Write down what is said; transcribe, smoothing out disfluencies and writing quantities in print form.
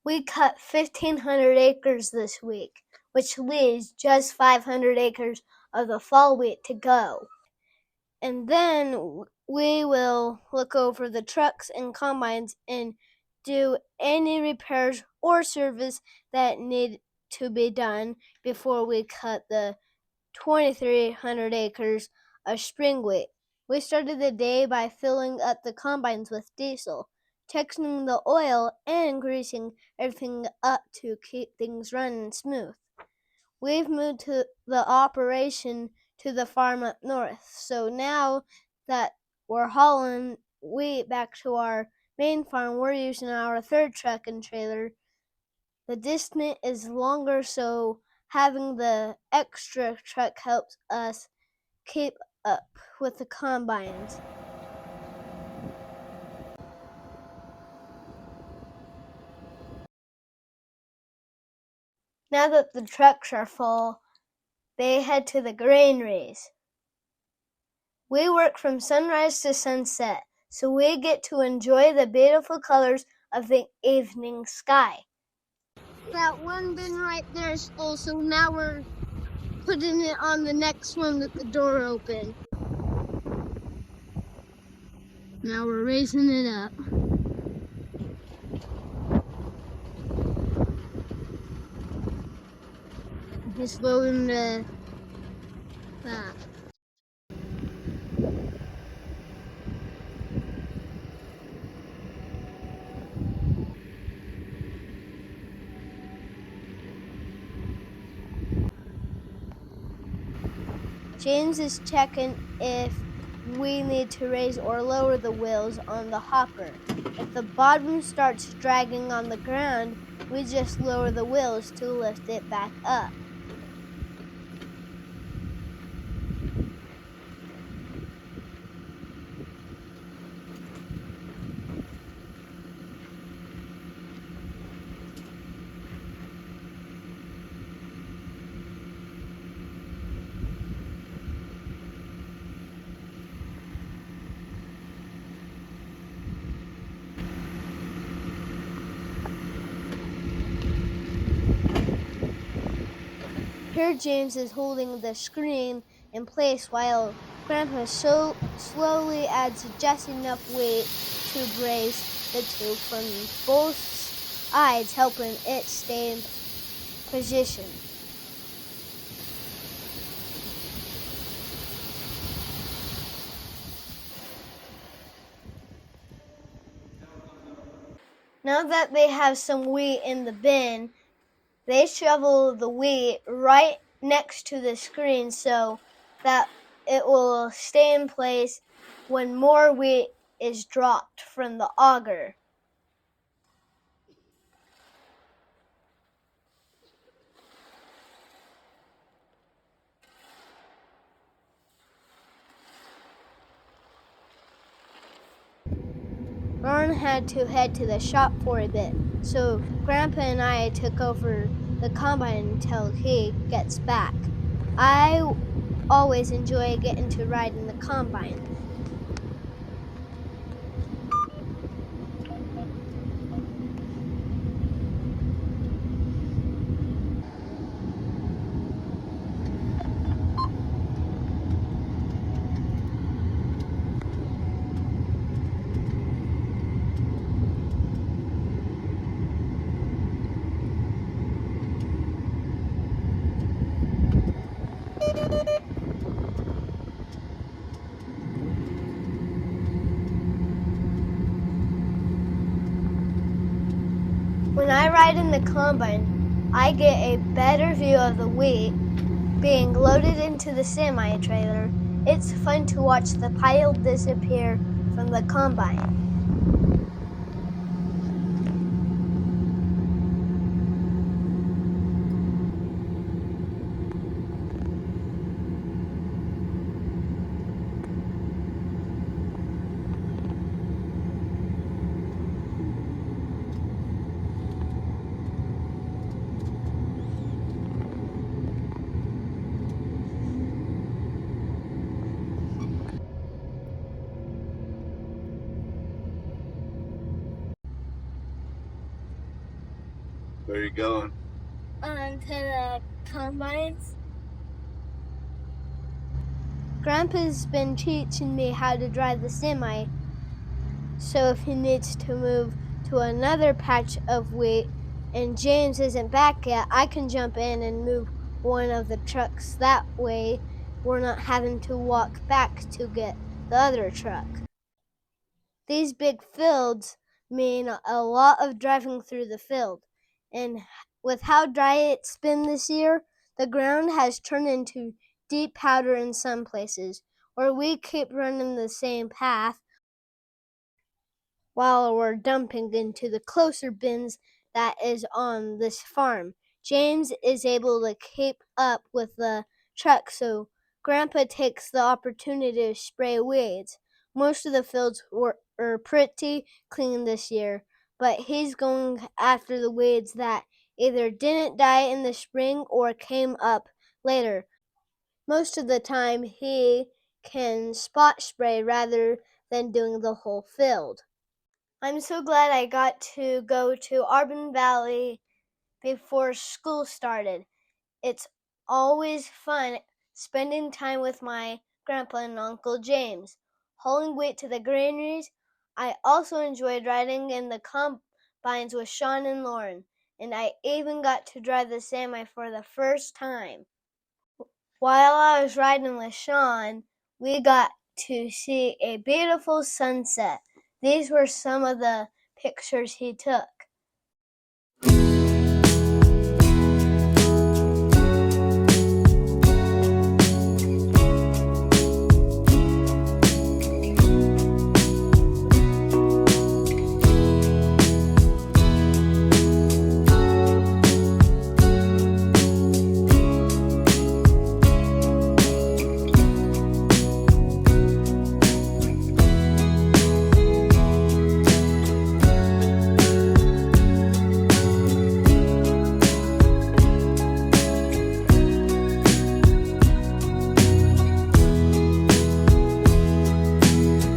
We cut 1,500 acres this week, which leaves just 500 acres of the fall wheat to go. And then we will look over the trucks and combines and do any repairs or service that need to be done before we cut the 2,300 acres of spring wheat. We started the day by filling up the combines with diesel, checking the oil, and greasing everything up to keep things running smooth. We've moved to the operation to the farm up north, so now that we're hauling wheat back to our main farm, we're using our third truck and trailer. The distance is longer, so having the extra truck helps us keep up with the combines. Now that the trucks are full, they head to the granaries. We work from sunrise to sunset, so we get to enjoy the beautiful colors of the evening sky. That one bin right there is full, so now we're putting it on the next one with the door open. Now we're raising it up. Just loading that. James is checking if we need to raise or lower the wheels on the hopper. If the bottom starts dragging on the ground, we just lower the wheels to lift it back up. Here James is holding the screen in place while Grandpa slowly adds just enough weight to brace the tube from both sides, helping it stay in position. Now that they have some wheat in the bin, they shovel the wheat right next to the screen so that it will stay in place when more wheat is dropped from the auger. Ron had to head to the shop for a bit, so Grandpa and I took over the combine until he gets back. I always enjoy getting to ride in the combine. When I ride in the combine, I get a better view of the wheat being loaded into the semi-trailer. It's fun to watch the pile disappear from the combine. Where are you going? To the combines. Grandpa's been teaching me how to drive the semi, so if he needs to move to another patch of wheat and James isn't back yet, I can jump in and move one of the trucks. That way, we're not having to walk back to get the other truck. These big fields mean a lot of driving through the field, and with how dry it's been this year, the ground has turned into deep powder in some places, or we keep running the same path while we're dumping into the closer bins that is on this farm. James is able to keep up with the truck, so Grandpa takes the opportunity to spray weeds. Most of the fields are pretty clean this year, but he's going after the weeds that either didn't die in the spring or came up later. Most of the time, he can spot spray rather than doing the whole field. I'm so glad I got to go to Auburn Valley before school started. It's always fun spending time with my grandpa and Uncle James. Hauling wheat to the granaries, I also enjoyed riding in the combines with Sean and Lauren, and I even got to drive the semi for the first time. While I was riding with Sean, we got to see a beautiful sunset. These were some of the pictures he took.